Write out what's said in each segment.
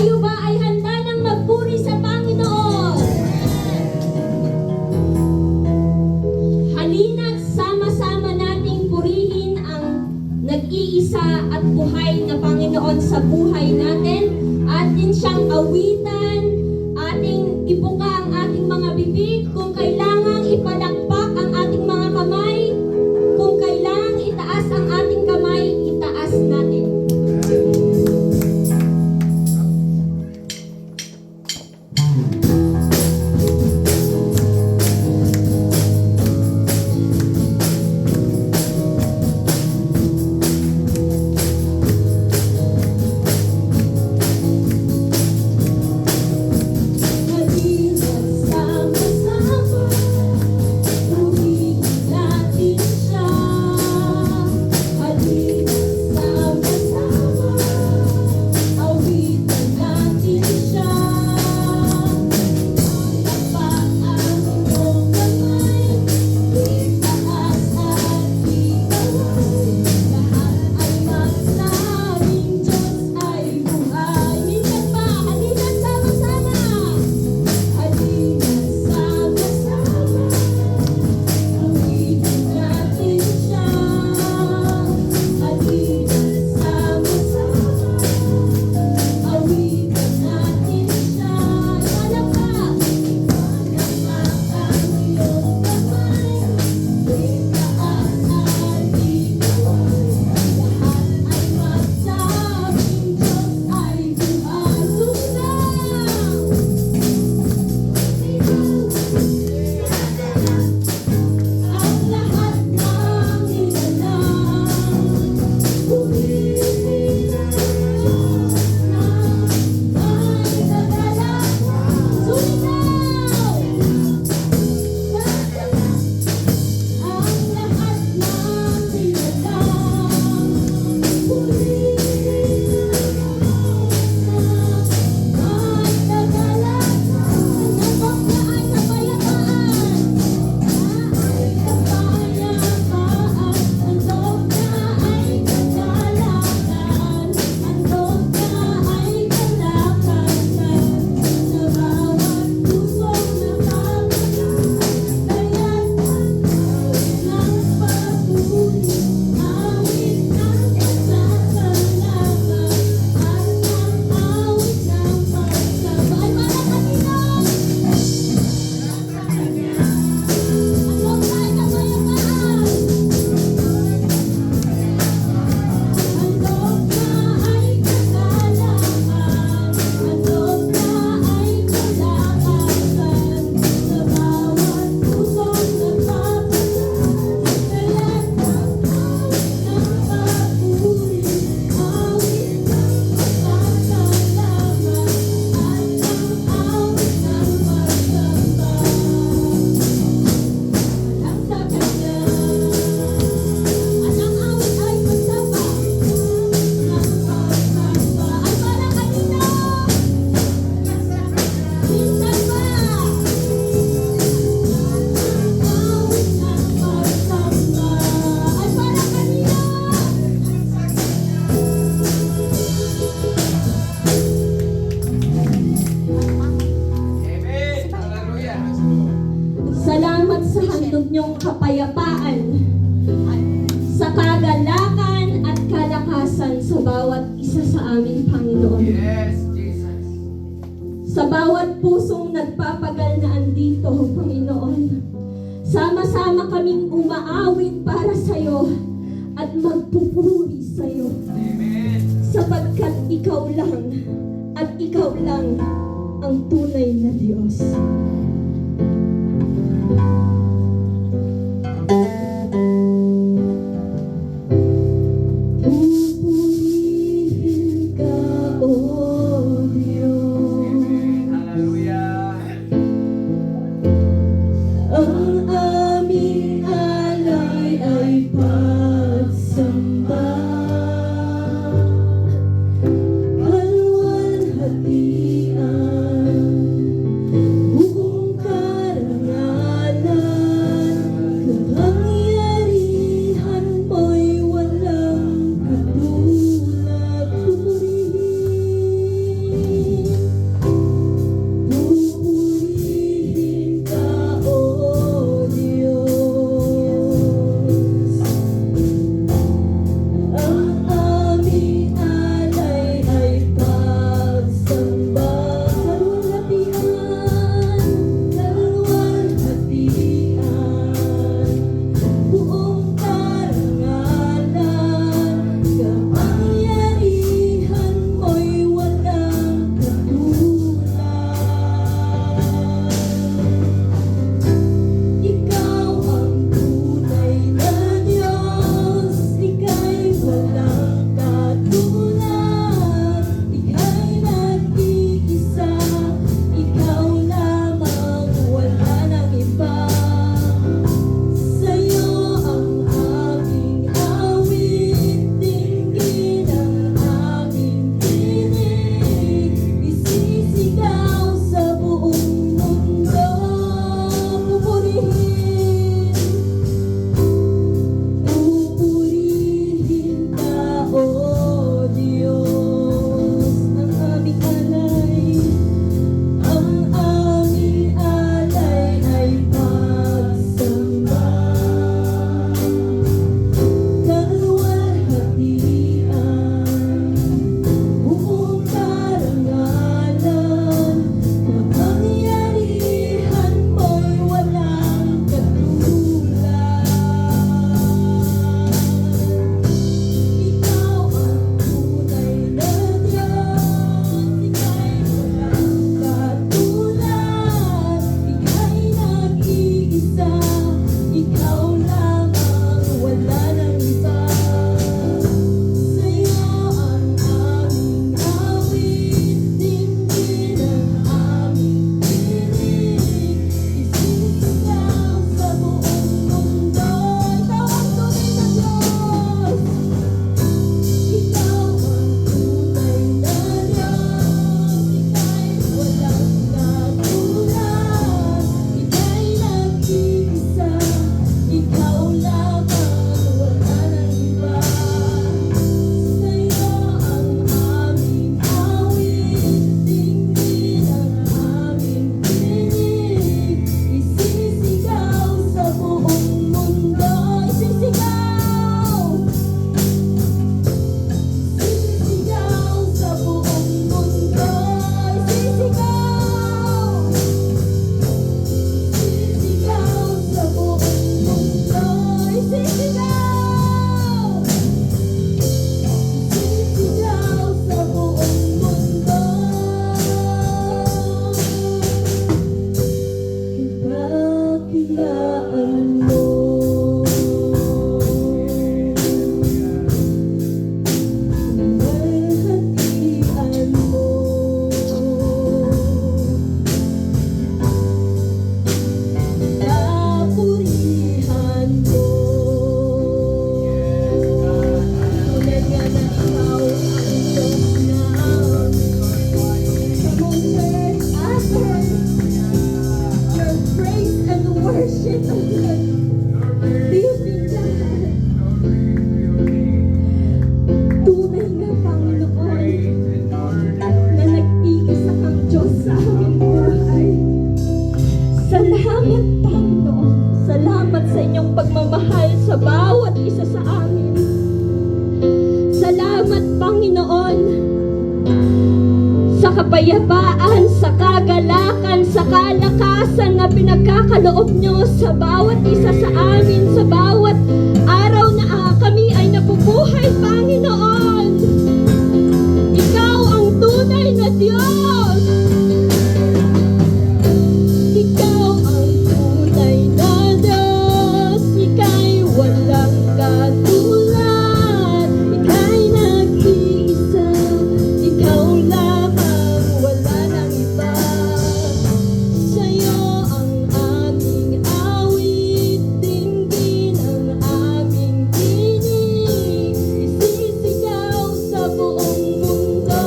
Kayo ba ay handa ng magpuri sa Panginoon? Halina't sama-sama nating purihin ang nag-iisa at buhay na Panginoon sa buhay natin. Atin siyang awitan, ating ibuka ang ating mga bibig, kung kailangang ipalakpak ang ating mga kamay, kung kailangang itaas ang ating kamay, itaas natin. Salamat sa handog niyong kapayapaan, sa kagalakan at kalakasan sa bawat isa sa amin, Panginoon. Yes, Jesus. Sa bawat pusong nagpapagal na andito, Panginoon, sama-sama kaming umaawit para sa iyo at magpupuri sa iyo. Amen. Sapagkat ikaw lang at ikaw lang ang tunay na Diyos. Pupurihin ka, O Diyos. Amen. Hallelujah. Ang aming alay ay pagsamba, kalwalhatian, buong karangalan. kapayapaan, sa kagalakan, sa kalakasan na pinagkakaloob nyo sa bawat isa sa amin, sa bawat araw na kami ay nabubuhay, Panginoon. Ikaw ang tunay na Diyos. Ikaw ang tunay na Diyos. Ika'y walang katulad. Ika'y nag-iisa. Ikaw lamang, wala nang iba. Sa'yo ang aming awit, dinggin ang aming tinig. Isisigaw sa buong mundo.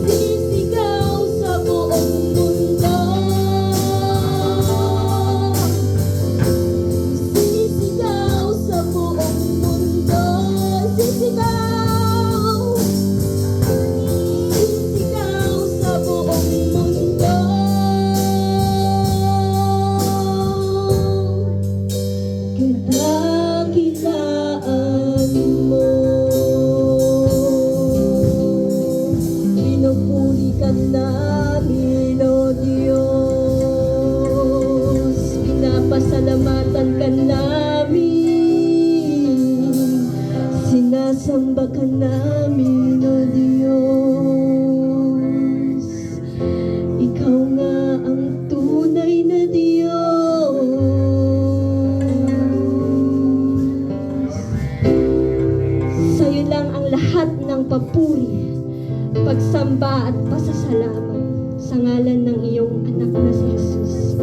Sisigaw sa buong mundo. Sisigaw sa buong mundo. Sisigaw. Sisigaw sa buong mundo. Kadakilaan mo. Pinupuri ka namin, O Diyos. Pinapasalamatan ka namin. Sinasamba ka namin, O Diyos. Ikaw nga ang tunay na Diyos. Sa'yo lang ang lahat ng papuri, pagsamba at pasasalamat sa ngalan ng iyong anak na si Jesus.